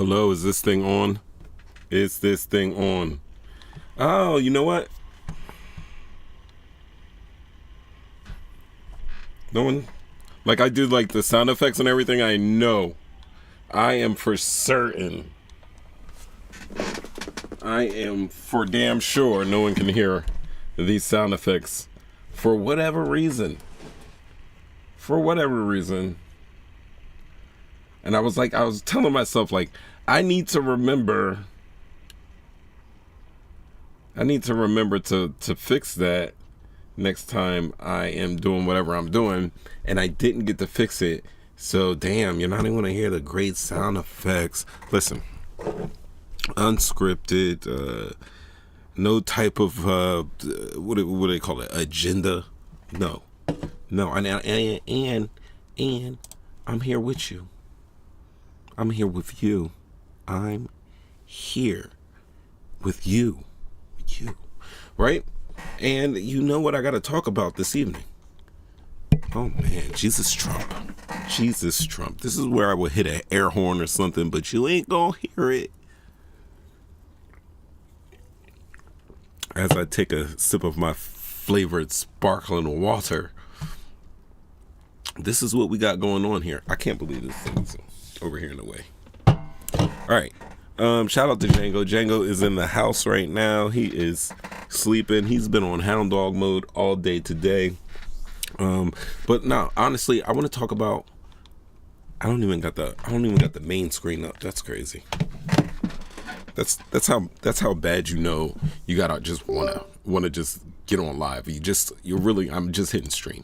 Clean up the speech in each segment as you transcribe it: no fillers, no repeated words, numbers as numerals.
Hello, is this thing on? Is this thing on? Oh, you know what? No one, like I do like the sound effects and everything. I know. I am for certain. I am for damn sure no one can hear these sound effects for whatever reason. For whatever reason. And I was telling myself, like, I need to remember to fix that next time I am doing whatever I'm doing. And I didn't get to fix it. So, damn, you're not even going to hear the great sound effects. Listen, unscripted, no type of, what do they call it, agenda? No. And I'm here with you. I'm here with you. I'm here with you. Right? And you know what I got to talk about this evening? Oh, man. Jesus Trump. This is where I would hit an air horn or something, but you ain't gonna hear it. As I take a sip of my flavored sparkling water. This is what we got going on here. I can't believe this thing's over here in the way. All right. Shout out to Django. Django is in the house right now. He is sleeping. He's been on hound dog mode all day today. But now, honestly, I want to talk about. I don't even got the main screen up. That's crazy. That's how bad you know you gotta just wanna just get on live. I'm just hitting stream.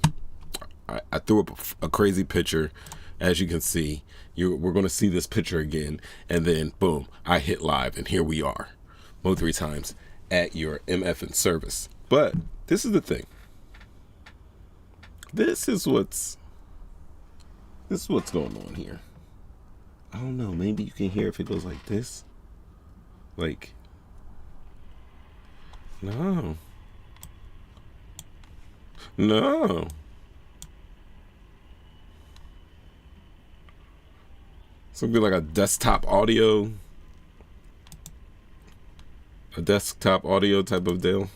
I threw up a crazy picture, as you can see. We're gonna see this picture again, and then boom, I hit live, and here we are, mode 3 times at your MFing service. But this is the thing. This is what's going on here. I don't know. Maybe you can hear if it goes like this. Like, no. It's gonna be like a desktop audio type of deal.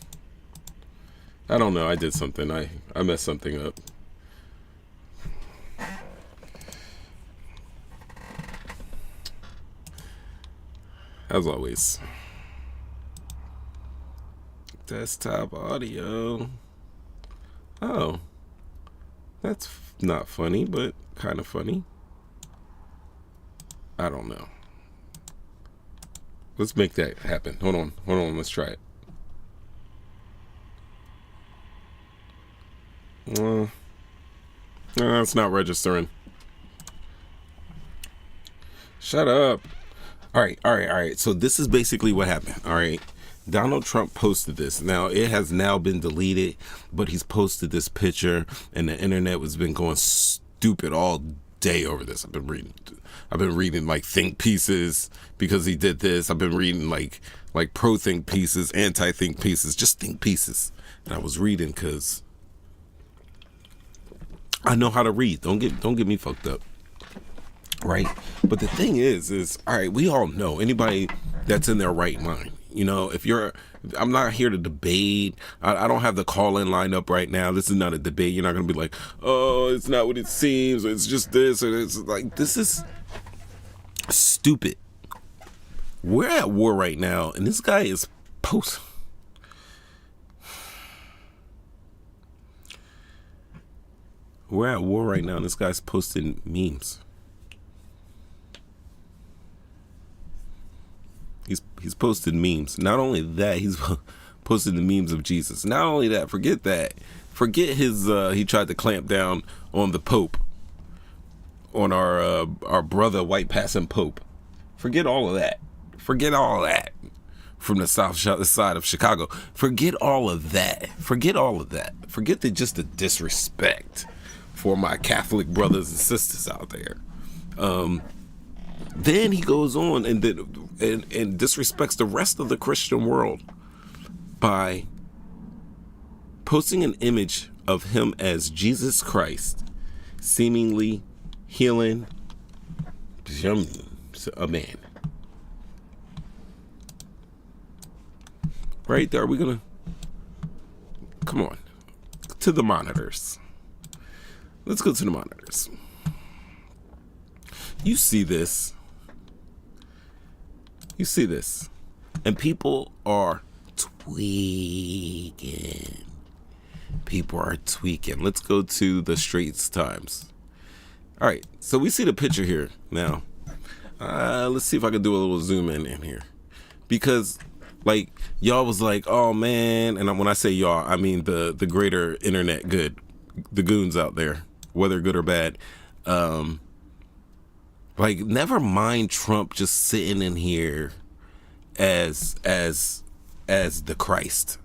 I don't know. I did something. I messed something up. As always. Desktop audio. Oh. That's not funny, but kind of funny. I don't know. Let's make that happen. Hold on. Let's try it. No, it's not registering. Shut up. All right. So this is basically what happened. All right. Donald Trump posted this. Now, it has now been deleted, but he's posted this picture, and the internet has been going stupid all day over this. I've been reading like think pieces because he did this. I've been reading like pro think pieces, anti think pieces, just think pieces. And I was reading because I know how to read. Don't get me fucked up. Right? But the thing is all right, we all know, anybody that's in their right mind, you know, I'm not here to debate. I don't have the call-in line up right now. This is not a debate. You're not going to be like, oh, it's not what it seems, or it's just this, or it's like, this is stupid. We're at war right now, and this guy is We're at war right now, and this guy's posting memes. He's posted memes. Not only that, he's posted the memes of Jesus. Not only that, forget that. Forget his, he tried to clamp down on the Pope. On our brother, white passing Pope. Forget all of that. From the south side of Chicago. Forget all of that. Forget just the disrespect for my Catholic brothers and sisters out there. Then he goes on and disrespects the rest of the Christian world by posting an image of him as Jesus Christ, seemingly healing a man. Right there. Are we gonna come on to the monitors? Let's go to the monitors. You see this. You see this. And people are tweaking. People are tweaking. Let's go to the Straits Times. All right. So we see the picture here now. Let's see if I can do a little zoom in here. Because, like, y'all was like, oh, man. And when I say y'all, I mean the greater internet good. The goons out there, whether good or bad. Like, never mind Trump just sitting in here as the Christ.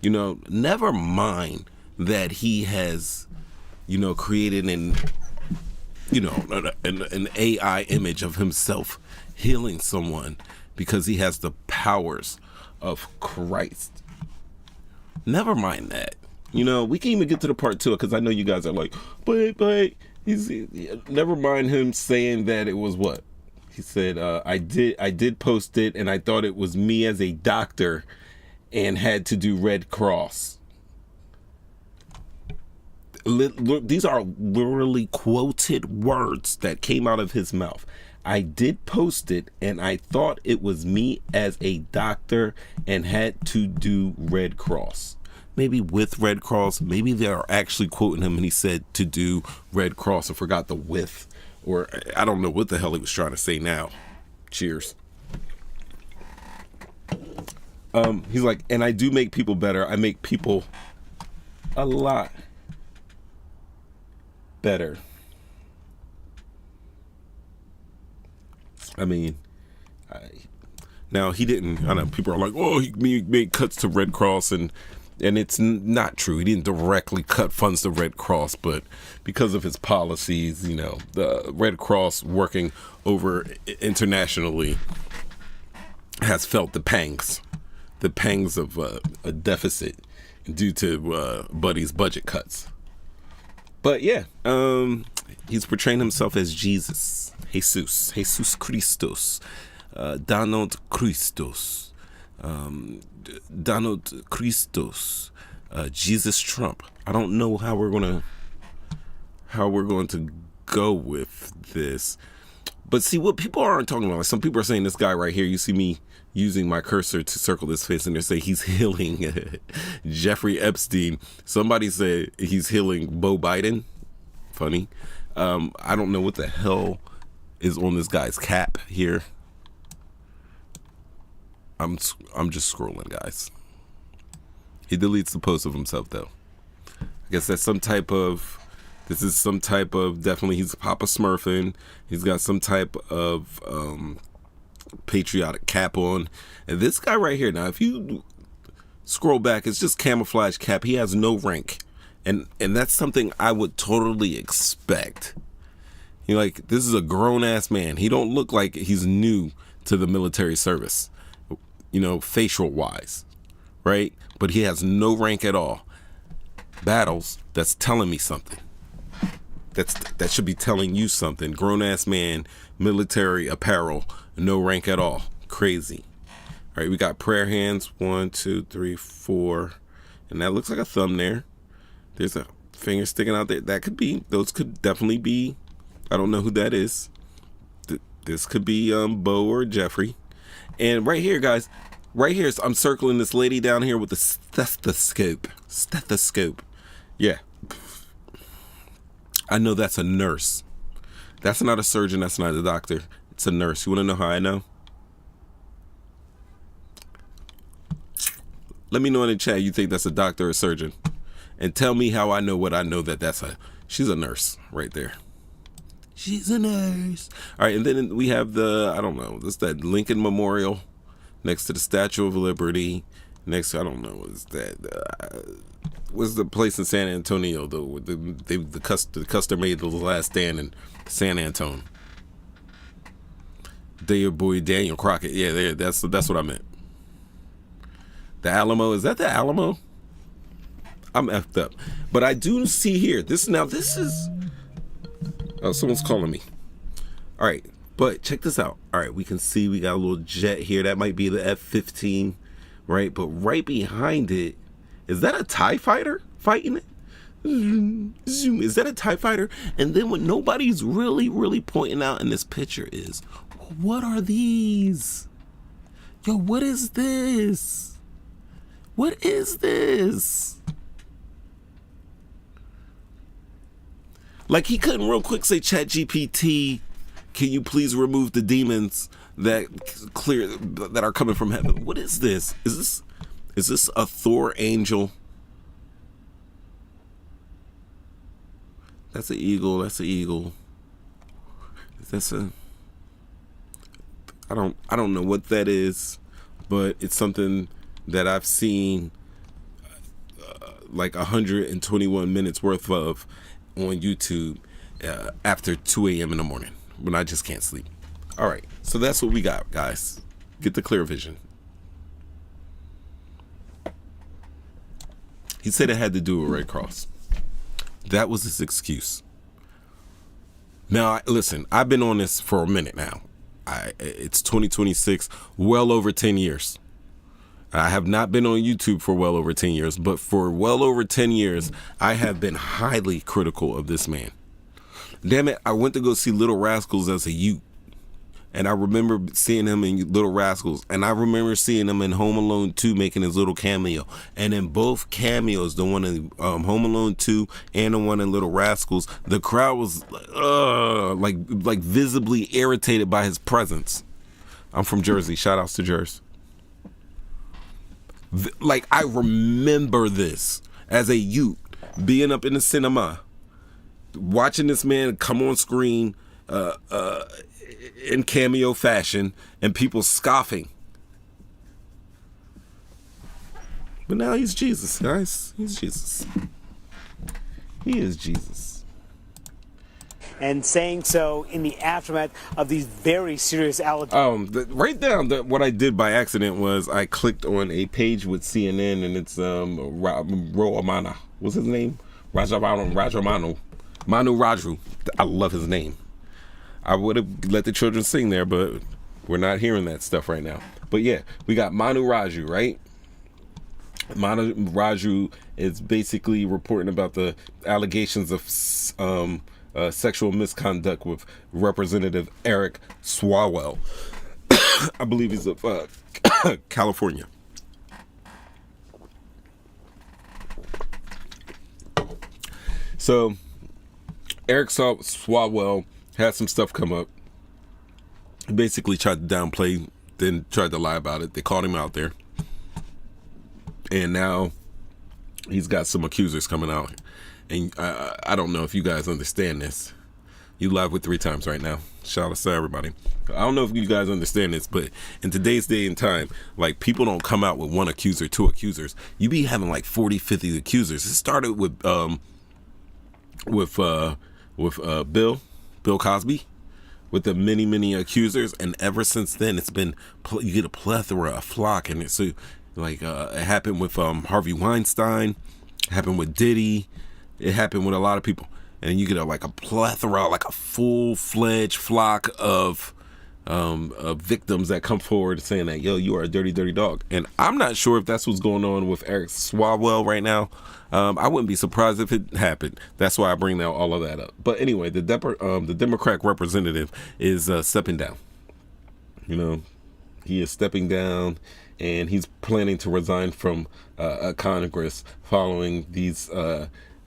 You know, never mind that he has, you know, created an AI image of himself healing someone because he has the powers of Christ. Never mind that. You know, we can even get to the part 2 because I know you guys are like, but he's never mind him saying that it was what he said. I did post it and I thought it was me as a doctor and had to do Red Cross. These are literally quoted words that came out of his mouth. I did post it and I thought it was me as a doctor and had to do Red Cross. Maybe with Red Cross, maybe they're actually quoting him and he said to do Red Cross and forgot the with, or I don't know what the hell he was trying to say now. Cheers. He's like, and I do make people better. I make people a lot better. I mean, now he didn't, I know people are like, oh, he made cuts to Red Cross and it's not true. He didn't directly cut funds to Red Cross, but because of his policies, you know, the Red Cross working over internationally has felt the pangs of a deficit due to Buddy's budget cuts. But yeah, he's portraying himself as Jesus Christos, Donald Christos. Donald Christos, Jesus Trump. I don't know how we're going to go with this. But see, what people aren't talking about, like some people are saying this guy right here, you see me using my cursor to circle this face and they say he's healing Jeffrey Epstein. Somebody said he's healing Beau Biden. Funny. I don't know what the hell is on this guy's cap here. I'm just scrolling, guys. He deletes the post of himself, though. I guess that's this is some type of, definitely he's Papa Smurfing. He's got some type of patriotic cap on. And this guy right here, now, if you scroll back, it's just camouflage cap. He has no rank. And that's something I would totally expect. You know, like, this is a grown-ass man. He don't look like he's new to the military service. You know, facial wise, right? But he has no rank at all. Battles, that's telling me something. That should be telling you something. Grown ass man, military apparel, no rank at all. Crazy. All right, we got prayer hands. 1, 2, 3, 4. And that looks like a thumb there. There's a finger sticking out there. Those could definitely be, I don't know who that is. This could be Beau or Jeffrey. And right here, guys, right here, I'm circling this lady down here with the stethoscope. Yeah. I know that's a nurse. That's not a surgeon. That's not a doctor. It's a nurse. You want to know how I know? Let me know in the chat you think that's a doctor or a surgeon. And tell me how I know what I know she's a nurse right there. She's a nurse. All right, and then we have that Lincoln Memorial next to the Statue of Liberty. Next to, I don't know, what's the place in San Antonio, though? The Custer made the last stand in San Antonio. Your boy Daniel Crockett. Yeah, that's what I meant. The Alamo, is that the Alamo? I'm effed up. But I do see here, this is... Oh, someone's calling me. All right, but check this out. All right, we can see we got a little jet here. That might be the F-15. right? But right behind it, is that a TIE fighter fighting it? Is that a TIE fighter? And then what nobody's really pointing out in this picture is, what are these? Yo, what is this? What is this? Like, he couldn't real quick say, ChatGPT, can you please remove the demons that are coming from heaven? What is this? Is this a Thor angel? That's an eagle. That's an eagle. I don't know what that is, but it's something that I've seen like 121 minutes worth of on YouTube after 2 a.m. in the morning when I just can't sleep. All right, so that's what we got, guys. Get the clear vision. He said it had to do with Red Cross. That was his excuse. Now, listen, I've been on this for a minute now. It's 2026, well over 10 years. I have not been on YouTube for well over 10 years, but for well over 10 years, I have been highly critical of this man. Damn it, I went to go see Little Rascals as a youth. And I remember seeing him in Little Rascals. And I remember seeing him in Home Alone 2 making his little cameo. And in both cameos, the one in Home Alone 2 and the one in Little Rascals, the crowd was like visibly irritated by his presence. I'm from Jersey. Shout outs to Jersey. Like, I remember this as a youth, being up in the cinema, watching this man come on screen in cameo fashion and people scoffing. But now he's Jesus, guys. He's Jesus. He is Jesus. And saying so in the aftermath of these very serious allegations. Right down, what I did by accident was I clicked on a page with CNN, and it's Romana. What's his name? Rajamanu. Manu Raju. I love his name. I would have let the children sing there, but we're not hearing that stuff right now. But yeah, we got Manu Raju, right? Manu Raju is basically reporting about the allegations of sexual misconduct with Representative Eric Swalwell. I believe he's of California. So Eric Swalwell had some stuff come up. He basically tried to downplay, then tried to lie about it. They called him out there. And now he's got some accusers coming out. And I don't know if you guys understand this. You live with 3 times right now. Shout out to everybody. I don't know if you guys understand this, but in today's day and time, like, people don't come out with 1 accuser, 2 accusers. You be having like 40, 50 accusers. It started with Bill Cosby, with the many accusers, and ever since then it's been, you get a plethora, a flock, and it's like it happened with Harvey Weinstein, it happened with Diddy, it happened with a lot of people, and you get a plethora, like a full-fledged flock of victims that come forward saying that, yo, you are a dirty dog. And I'm not sure if that's what's going on with Eric Swalwell right now. I wouldn't be surprised if it happened. That's why I bring now all of that up. But anyway, the Democrat representative is stepping down. You know, he is stepping down, and he's planning to resign from Congress following these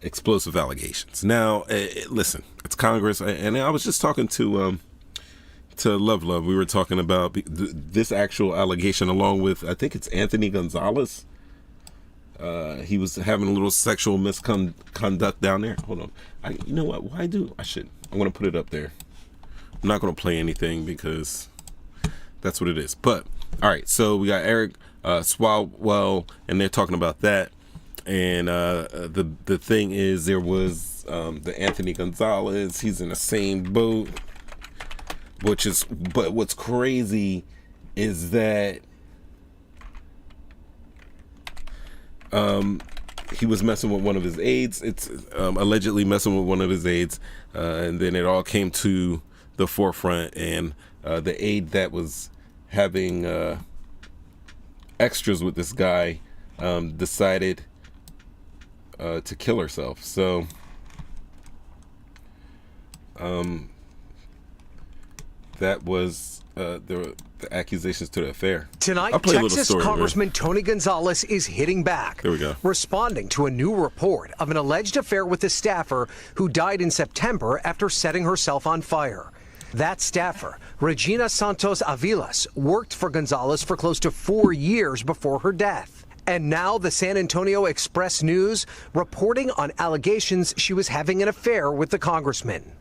explosive allegations. Now, listen, it's Congress, and I was just talking to Love. We were talking about this actual allegation, along with, I think it's Anthony Gonzalez. He was having a little sexual misconduct down there. Hold on. You know what? I'm going to put it up there. I'm not going to play anything because that's what it is. But, all right. So we got Eric Swalwell, and they're talking about that. And the thing is, there was the Anthony Gonzalez. He's in the same boat. But what's crazy is that he was messing with one of his aides. It's allegedly messing with one of his aides, and then it all came to the forefront. And the aide that was having extras with this guy decided to kill herself. So that was the accusations to the affair. Tonight, I'll play a little Texas story, Congressman Tony Gonzalez is hitting back. Here we go. Responding to a new report of an alleged affair with a staffer who died in September after setting herself on fire. That staffer, Regina Santos Avilas, worked for Gonzalez for close to 4 years before her death. And now the San Antonio Express News reporting on allegations she was having an affair with the congressman.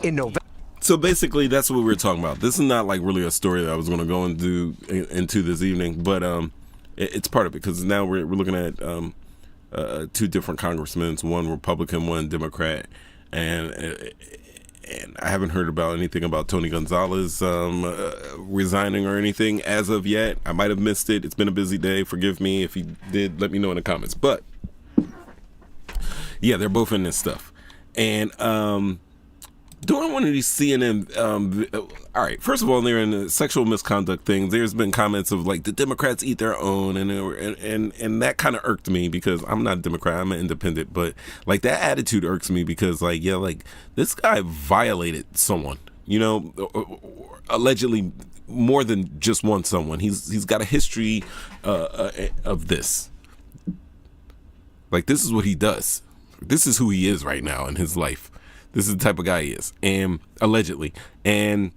In November. So basically, that's what we were talking about. This is not like really a story that I was going to go into this evening, but it's part of it because now we're looking at two different congressmen, one Republican, one Democrat, and I haven't heard about anything about Tony Gonzalez resigning or anything as of yet. I might have missed it. It's been a busy day. Forgive me if you did. Let me know in the comments. But yeah, they're both in this stuff, and during one of these CNN, all right, first of all, they're in the sexual misconduct thing. There's been comments of like the Democrats eat their own, and that kind of irked me because I'm not a Democrat, I'm an independent, but like that attitude irks me because like, yeah, like this guy violated someone, you know, allegedly more than just one someone. He's got a history of this. Like this is what he does. This is who he is right now in his life. This is the type of guy he is, and allegedly, and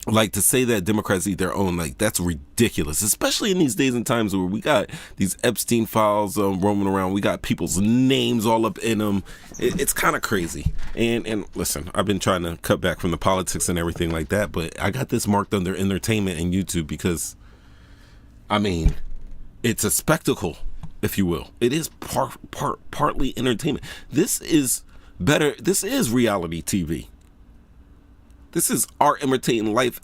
like to say that Democrats eat their own, like that's ridiculous, especially in these days and times where we got these Epstein files roaming around. We got people's names all up in them. It's kind of crazy. And listen, I've been trying to cut back from the politics and everything like that, but I got this marked under entertainment and YouTube because, I mean, it's a spectacle, if you will. It is partly entertainment. This is better. This is reality TV. This is art imitating life,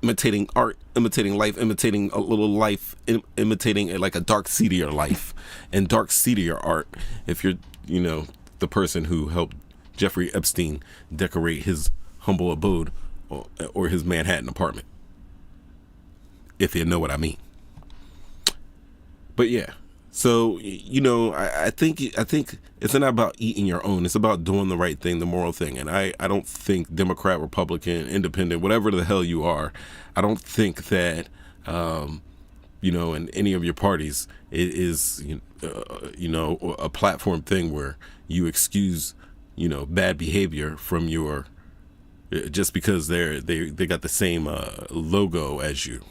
imitating art, imitating life, imitating a little life, imitating like a dark, seedier life and dark, seedier art. If you're, you know, the person who helped Jeffrey Epstein decorate his humble abode or his Manhattan apartment, if you know what I mean. But yeah. So, you know, I think it's not about eating your own. It's about doing the right thing, the moral thing. And I don't think Democrat, Republican, Independent, whatever the hell you are, I don't think that, you know, in any of your parties, it is, you know, a platform thing where you excuse, you know, bad behavior from your, just because they got the same logo as you.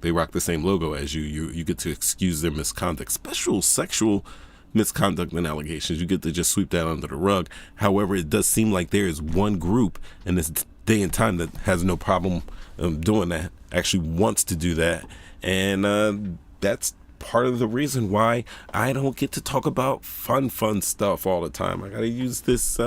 They rock the same logo as you. You get to excuse their misconduct, special sexual misconduct and allegations. You get to just sweep that under the rug. However, it does seem like there is one group in this day and time that has no problem doing that, actually wants to do that. And that's part of the reason why I don't get to talk about fun stuff all the time. I got to use this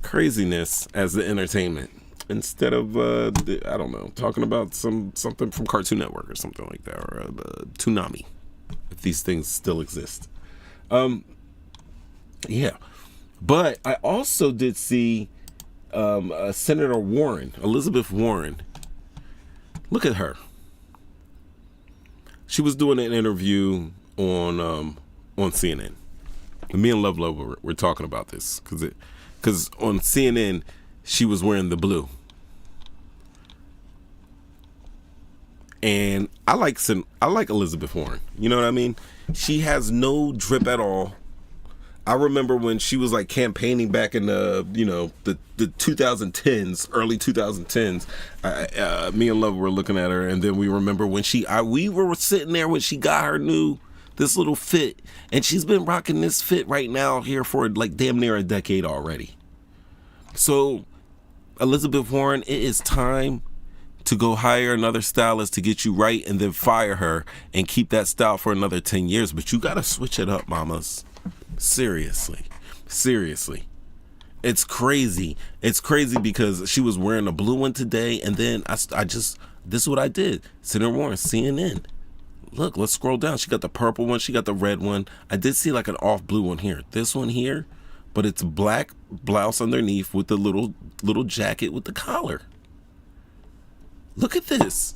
craziness as the entertainment. Instead of, I don't know, talking about something from Cartoon Network or something like that, or Toonami, if these things still exist. Yeah. But I also did see Senator Warren, Elizabeth Warren. Look at her. She was doing an interview on CNN. And me and Love were talking about this because on CNN she was wearing the blue. And I like Elizabeth Warren. You know what I mean? She has no drip at all. I remember when she was like campaigning back in the 2010s, early 2010s. Me and Love were looking at her, and then we remember when we were sitting there when she got her this little fit, and she's been rocking this fit right now here for like damn near a decade already. So, Elizabeth Warren, it is time to go hire another stylist to get you right and then fire her and keep that style for another 10 years. But you got to switch it up, mamas. Seriously. It's crazy. It's crazy because she was wearing a blue one today, and then this is what I did. Senator Warren, CNN. Look, let's scroll down. She got the purple one. She got the red one. I did see like an off blue one here. This one here, but it's black blouse underneath with the little jacket with the collar. Look at this.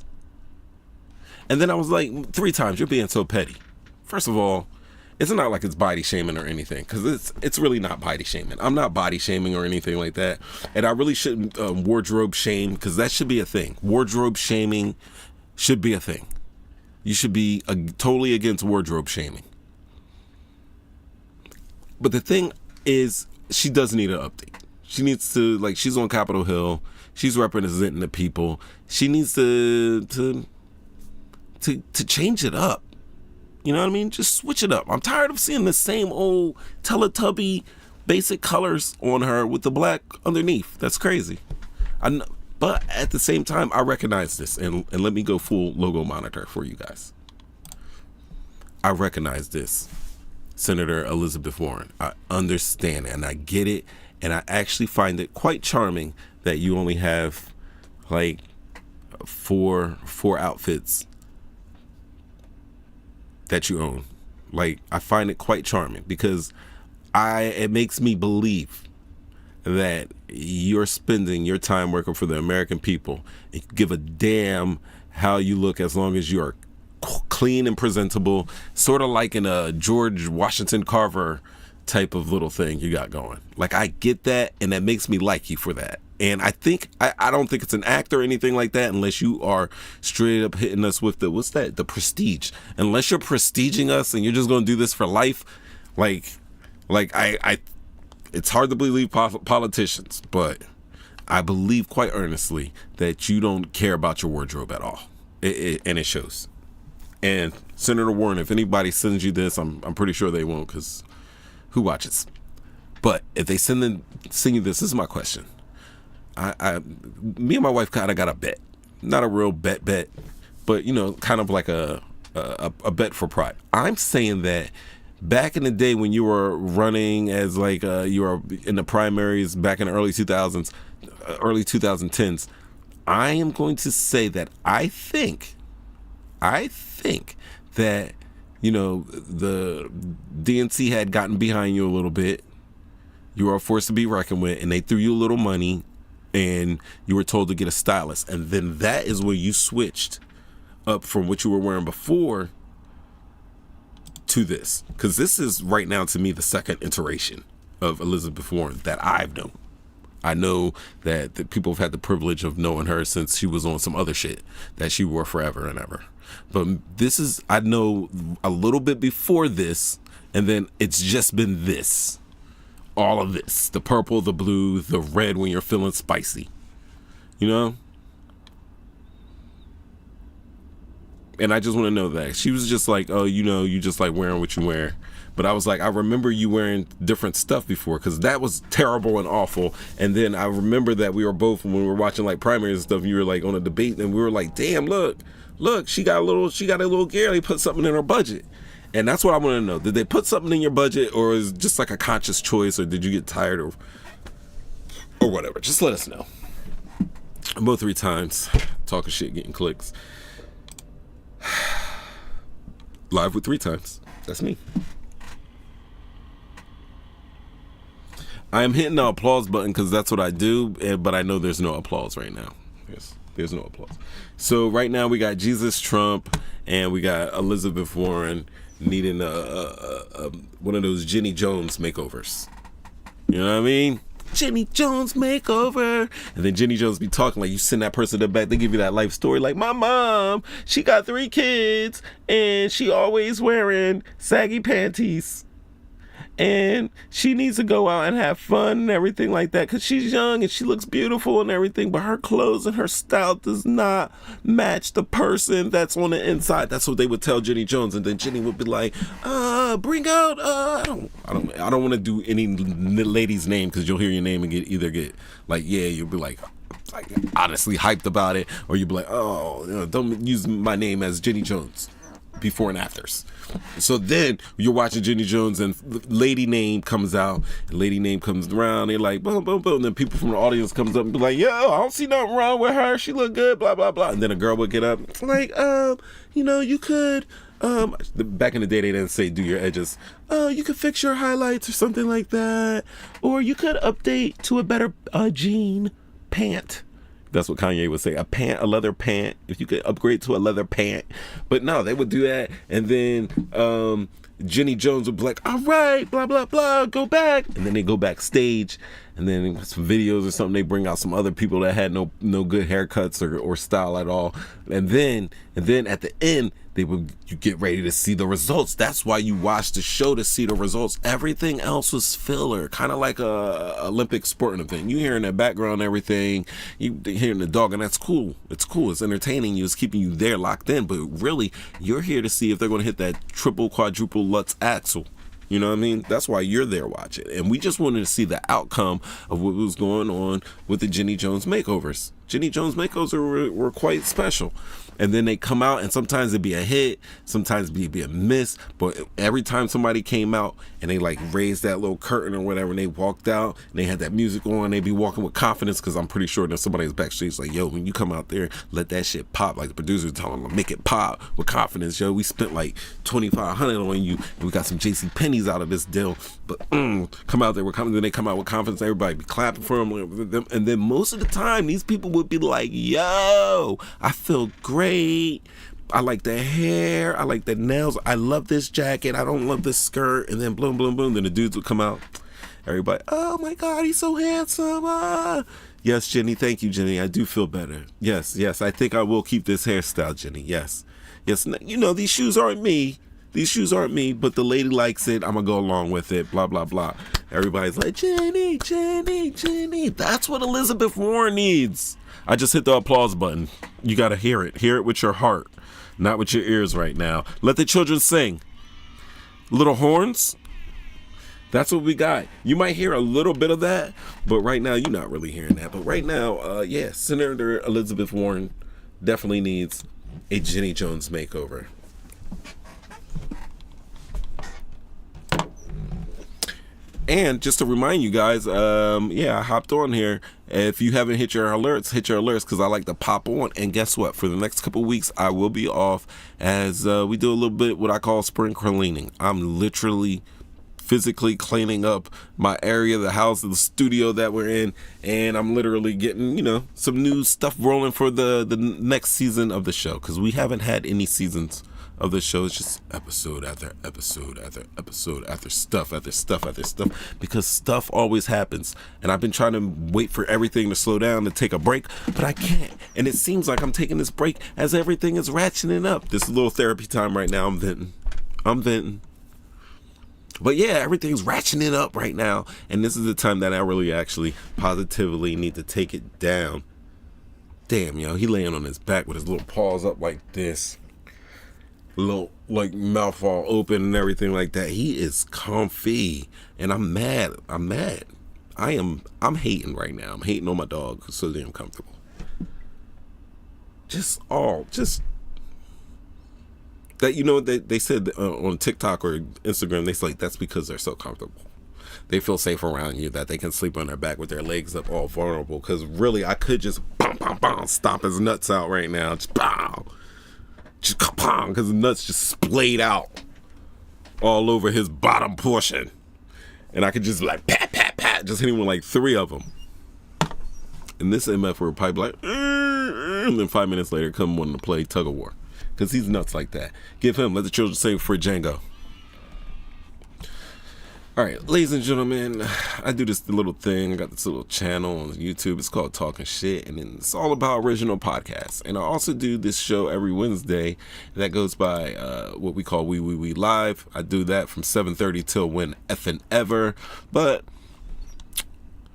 And then I was like, 3 times, you're being so petty. First of all, it's not like it's body shaming or anything, because it's really not body shaming. I'm not body shaming or anything like that. And I really shouldn't wardrobe shame, because that should be a thing. Wardrobe shaming should be a thing. You should be totally against wardrobe shaming. But the thing is, she does need an update. She needs to, like, she's on Capitol Hill. She's representing the people. She needs to change it up. You know what I mean? Just switch it up. I'm tired of seeing the same old Teletubby basic colors on her with the black underneath. That's crazy. But at the same time, I recognize this. And let me go full logo monitor for you guys. I recognize this. Senator Elizabeth Warren. I understand and I get it. And I actually find it quite charming that you only have like four outfits that you own. Like, I find it quite charming because it makes me believe that you're spending your time working for the American people and you give a damn how you look as long as you are clean and presentable, sort of like in a George Washington Carver type of little thing you got going. Like, I get that, and that makes me like you for that. And I think I don't think it's an act or anything like that, unless you are straight up hitting us with the prestige. Unless you're prestiging us and you're just gonna do this for life, like I it's hard to believe politicians, but I believe quite earnestly that you don't care about your wardrobe at all, and it shows. And Senator Warren, if anybody sends you this, I'm pretty sure they won't, because who watches? But if they send you this is my question. Me and my wife kind of got a bet, not a real bet, but you know, kind of like a bet for pride. I'm saying that back in the day when you were running as like you were in the primaries back in the early 2000s, early 2010s, I am going to say that I think that, you know, the DNC had gotten behind you a little bit. You were a force to be reckoned with, and they threw you a little money, and you were told to get a stylist. And then that is when you switched up from what you were wearing before to this. Because this is right now, to me, the second iteration of Elizabeth Warren that I've known. I know that the people have had the privilege of knowing her since she was on some other shit that she wore forever and ever. But this is, I know a little bit before this, and then it's just been this. All of this. The purple, the blue, the red when you're feeling spicy. You know? And I just want to know that. She was just like, oh, you know, you just like wearing what you wear. But I was like, I remember you wearing different stuff before, because that was terrible and awful. And then I remember that we were both, when we were watching like primaries and stuff, you were like on a debate, and we were like, damn, look, she got a little gear. They put something in her budget. And that's what I want to know. Did they put something in your budget, or is it just like a conscious choice, or did you get tired or whatever? Just let us know. Both 3 times, talking shit, getting clicks. Live with 3 times. That's me. I am hitting the applause button because that's what I do, but I know there's no applause right now. Yes, there's no applause. So right now we got Jesus Trump and we got Elizabeth Warren needing one of those Jenny Jones makeovers. You know what I mean? Jenny Jones makeover. And then Jenny Jones be talking like, you send that person to the back, they give you that life story like, my mom, she got 3 kids and she always wearing saggy panties. And she needs to go out and have fun and everything like that, because she's young and she looks beautiful and everything, but her clothes and her style does not match the person that's on the inside. That's what they would tell Jenny Jones. And then Jenny would be like, bring out, I don't want to do any lady's name, because you'll hear your name and get like, yeah, you'll be like honestly hyped about it, or you'll be like, oh, you know, don't use my name as Jenny Jones before and afters. So then you're watching Jenny Jones and lady name comes out, and lady name comes around, they're like, boom, boom, boom. And then people from the audience comes up and be like, yo, I don't see nothing wrong with her. She look good, blah, blah, blah. And then a girl would get up like, you know, you could, back in the day, they didn't say do your edges. You could fix your highlights or something like that. Or you could update to a better jean pant That's what Kanye would say. A leather pant. If you could upgrade to a leather pant. But no, they would do that. And then Jenny Jones would be like, all right, blah, blah, blah, go back. And then they go backstage. And then some videos or something, they bring out some other people that had no good haircuts or style at all. And then at the end, you get ready to see the results. That's why you watch the show, to see the results. Everything else was filler, kind of like a Olympic sporting event. You hear in the background everything, you hearing the dog, and that's cool. It's cool. It's entertaining you. It's keeping you there locked in. But really, you're here to see if they're going to hit that triple, quadruple Lutz axle. You know what I mean? That's why you're there watching. And we just wanted to see the outcome of what was going on with the Jenny Jones makeovers. Jenny Jones makeovers were quite special. And then they come out, and sometimes it'd be a hit, sometimes it'd be a miss. But every time somebody came out and they like raised that little curtain or whatever, and they walked out and they had that music on, they'd be walking with confidence, because I'm pretty sure that somebody's backstage like, yo, when you come out there, let that shit pop. Like the producer telling them, make it pop with confidence, yo. We spent like $2,500 on you, and we got some JC Penney's out of this deal. But come out there with confidence. Then they come out with confidence. Everybody be clapping for them. And then most of the time, these people would be like, yo, I feel great. I like the hair. I like the nails. I love this jacket. I don't love this skirt. And then boom, boom, boom. Then the dudes would come out. Everybody, oh my God, he's so handsome. Yes, Jenny. Thank you, Jenny. I do feel better. Yes. I think I will keep this hairstyle, Jenny. Yes. You know, these shoes aren't me. But the lady likes it. I'm going to go along with it. Blah, blah, blah. Everybody's like, Jenny. That's what Elizabeth Warren needs. I just hit the applause button. You got to hear it. Hear it with your heart, not with your ears right now. Let the children sing. Little horns. That's what we got. You might hear a little bit of that, but right now you're not really hearing that. But right now, Senator Elizabeth Warren definitely needs a Jenny Jones makeover. And just to remind you guys, I hopped on here. If you haven't hit your alerts, because I like to pop on. And guess what? For the next couple of weeks, I will be off as we do a little bit what I call spring cleaning. I'm literally physically cleaning up my area, the house, the studio that we're in, and I'm literally getting, some new stuff rolling for the next season of the show, because we haven't had any seasons of the show. It's just episode after episode after episode after stuff after stuff after stuff, because stuff always happens, and I've been trying to wait for everything to slow down to take a break, but I can't. And it seems like I'm taking this break as everything is ratcheting up. This is a little therapy time right now. I'm venting. But yeah, everything's ratcheting up right now, and this is the time that I really actually positively need to take it down. Damn, he laying on his back with his little paws up like this, little like mouth all open and everything like that. He is comfy, and I'm mad. I'm hating right now. I'm hating on my dog who's so damn comfortable. That they said on TikTok or Instagram, they say like, that's because they're so comfortable. They feel safe around you, that they can sleep on their back with their legs up, all vulnerable. Because really, I could just stomp his nuts out right now. Just because the nuts just splayed out all over his bottom portion, and I could just like pat, just hit him with like 3 of them. And this MF would probably be like, and then 5 minutes later, come wanting to play tug of war, because he's nuts like that. Let the children sing for Django. All right, ladies and gentlemen, I do this little thing. I got this little channel on YouTube. It's called Talking Shit, and it's all about original podcasts. And I also do this show every Wednesday that goes by what we call We Live. I do that from 7:30 till when effing ever. But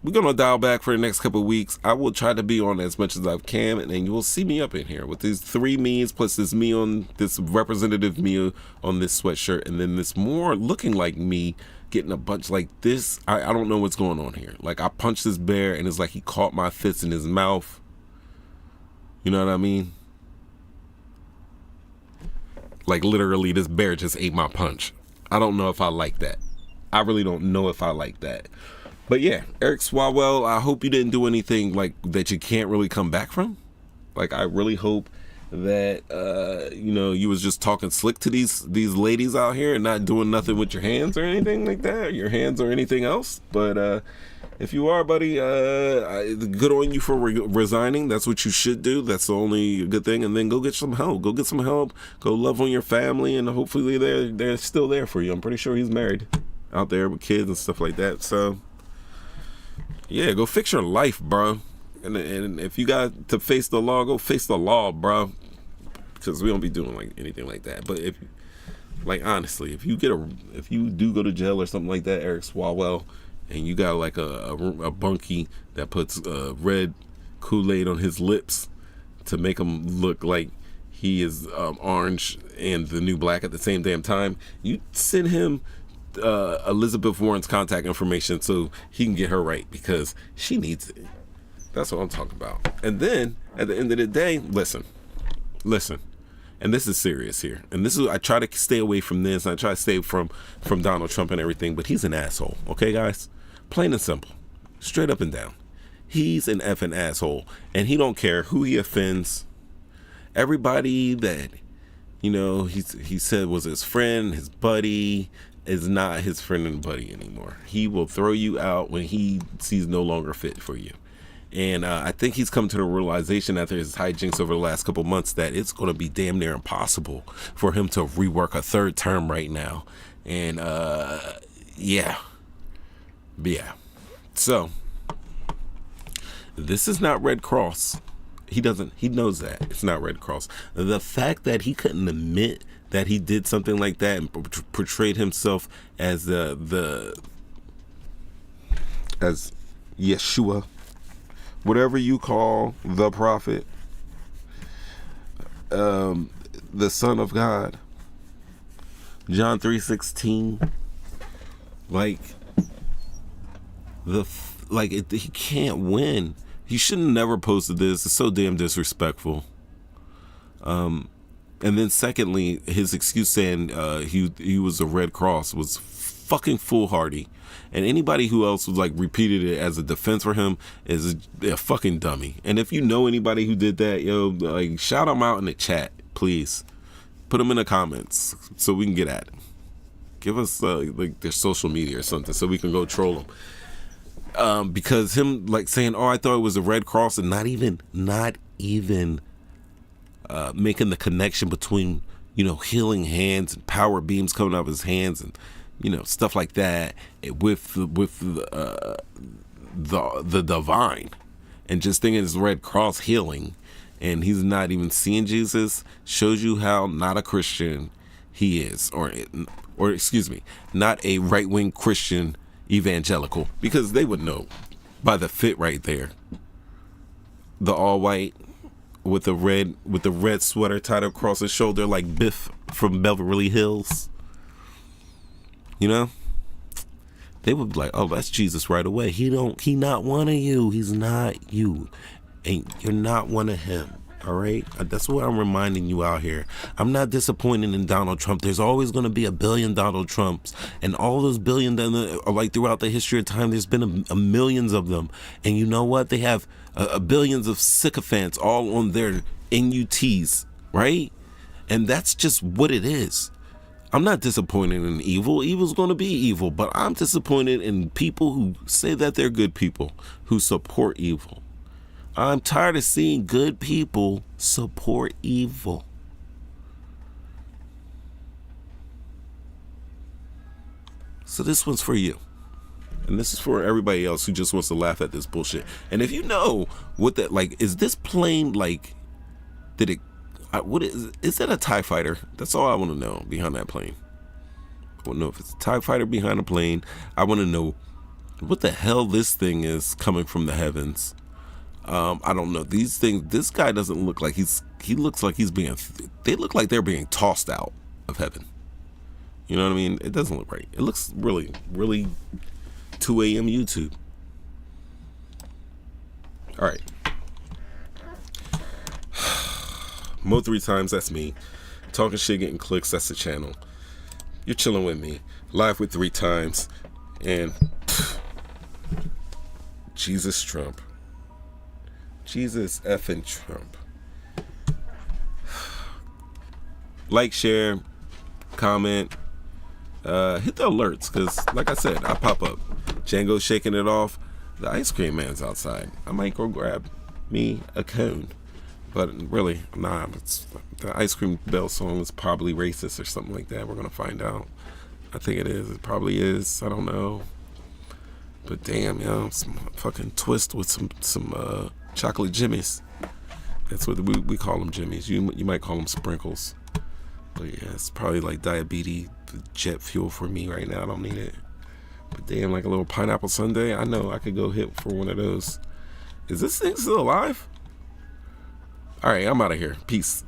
we're going to dial back for the next couple of weeks. I will try to be on as much as I can, and then you will see me up in here with these 3 me's, plus this me on this representative me on this sweatshirt, and then this more looking like me getting a bunch like this. I don't know what's going on here. Like, I punched this bear, and it's like he caught my fists in his mouth. You know what I mean? Like, literally, this bear just ate my punch. I don't know if I like that. I really don't know if I like that. But yeah, Eric Swalwell, I hope you didn't do anything like that you can't really come back from. Like, I really hope that you was just talking slick to these ladies out here and not doing nothing with your hands or anything like that, your hands or anything else. But if you are, buddy, good on you for resigning. That's what you should do. That's the only good thing. And then go get some help. Go get some help. Go love on your family, and hopefully they're still there for you. I'm pretty sure he's married out there with kids and stuff like that. So yeah, go fix your life, bro. And if you got to face the law, go face the law, bro. Because we don't be doing like anything like that. But if, like, honestly, if you do go to jail or something like that, Eric Swalwell, and you got like a bunkie that puts red Kool-Aid on his lips to make him look like he is orange and the new black at the same damn time, you send him Elizabeth Warren's contact information so he can get her right, because she needs it. That's what I'm talking about. And then at the end of the day, listen, and this is serious here, and this is, I try to stay away from this, I try to stay from Donald Trump and everything, but he's an asshole. Okay, guys, plain and simple, straight up and down, he's an effing asshole, and he don't care who he offends. Everybody that he said was his friend, his buddy, is not his friend and buddy anymore. He will throw you out when he sees no longer fit for you. And I think he's come to the realization after his hijinks over the last couple months that it's going to be damn near impossible for him to rework a third term right now. And yeah. So this is not Red Cross. He knows that it's not Red Cross. The fact that he couldn't admit that he did something like that and portrayed himself as as Yeshua, whatever you call the prophet, the Son of God, John 3:16, he can't win. He should have never posted this. It's so damn disrespectful. And then secondly, his excuse saying he was a Red Cross was fucking foolhardy. And anybody who else was like repeated it as a defense for him is a fucking dummy. And if you know anybody who did that, like, shout them out in the chat, please. Put them in the comments so we can get at it. Give us like their social media or something so we can go troll them. Because him like saying, "Oh, I thought it was a Red Cross," and not even making the connection between healing hands and power beams coming out of his hands and stuff like that with the divine, and just thinking it's Red Cross healing, and he's not even seeing Jesus, shows you how not a Christian he is, or excuse me, not a right-wing Christian evangelical, because they would know by the fit right there. The all white with the red sweater tied across his shoulder like Biff from Beverly Hills. They would be like, "Oh, that's Jesus right away. He not one of you. He's not you. And you're not one of him." All right? That's what I'm reminding you out here. I'm not disappointed in Donald Trump. There's always going to be a billion Donald Trumps. And all those billion, like throughout the history of time, there's been a millions of them. And you know what? They have billions of sycophants all on their NUTs, right? And that's just what it is. I'm not disappointed in evil. Evil's going to be evil. But I'm disappointed in people who say that they're good people, who support evil. I'm tired of seeing good people support evil. So this one's for you. And this is for everybody else who just wants to laugh at this bullshit. And if you know what that, like, is this plane, like, what is that a TIE fighter? That's all I want to know behind that plane. I want to know if it's a TIE fighter behind a plane. I want to know what the hell this thing is coming from the heavens. I don't know. These things, this guy doesn't look like he looks like they look like they're being tossed out of heaven. You know what I mean? It doesn't look right. It looks really, really 2 a.m. YouTube. All right. Mo 3 times, that's me. Talking shit, getting clicks, that's the channel. You're chilling with me. Live with 3 times. And Jesus Trump. Jesus effing Trump. like, share, comment, hit the alerts, because like I said, I pop up. Django shaking it off. The ice cream man's outside. I might go grab me a cone. But really, nah, the ice cream bell song is probably racist or something like that. We're going to find out. I think it is. It probably is. I don't know. But damn, some fucking twist with some chocolate jimmies. That's what we call them, jimmies. You might call them sprinkles. But yeah, it's probably like diabetes jet fuel for me right now. I don't need it. But damn, like a little pineapple sundae, I know I could go hit for one of those. Is this thing still alive? All right, I'm out of here. Peace.